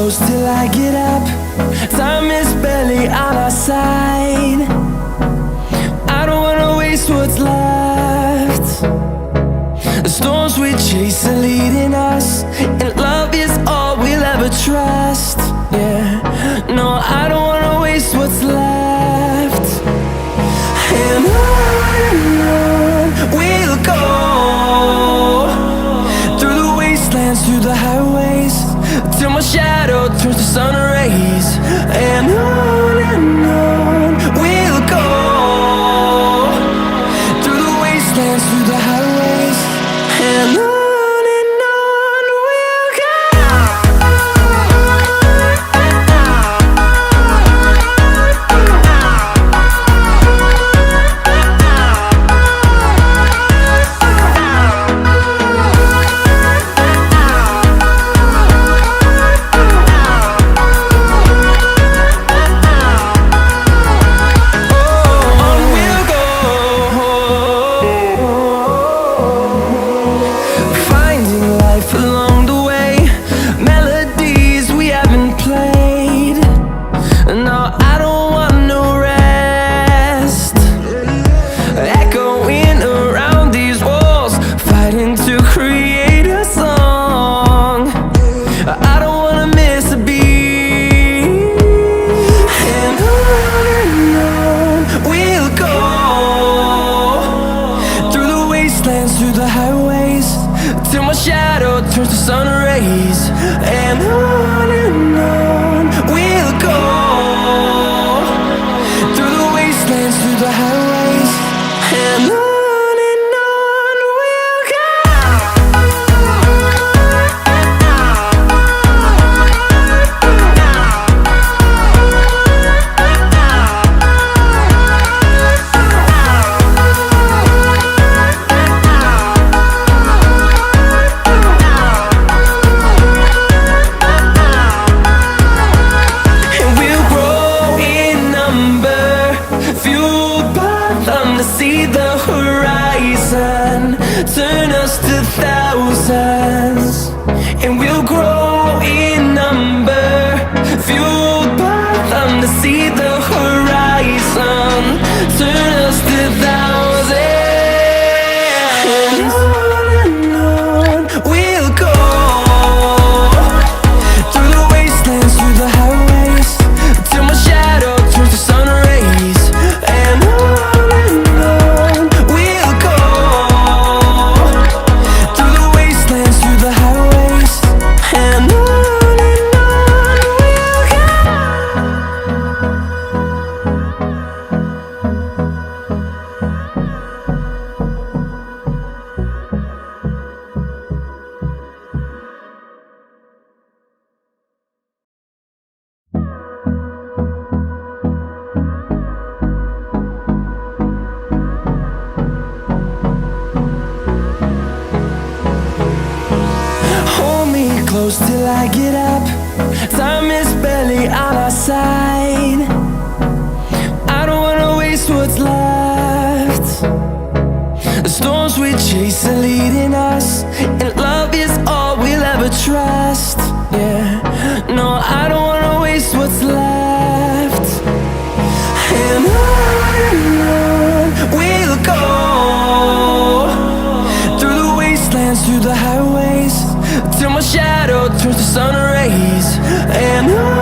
close till I get up. Time is barely on our side. I don't wanna waste what's left. The storms we chase are leading us, and love is all we'll ever trust. Yeah, no, I don't wanna waste what's left. And on we'll go, through the wastelands, through the highways, till my shadow turns to sun rays. And on we'll go, through the wastelands, through the highways, and on. Through the highways, till my shadow turns to sun rays. And on we'll go, through the wastelands, through the highways, and on. See the horizon turn us to thousands, and we'll grow in number, fueled by them. To see the horizon turn us to thousands, and on we'll go, through the wastelands, through the highways, till my shadow turns to sun rays. And close till I get up. Time is barely on our side. I don't wanna waste what's left. The storms we chase are leading us, and love is all we'll ever trust. Yeah, no, I don't wanna waste what's left. And on we'll go, through the wastelands, through the highways, till my shadow turns to sun rays. And on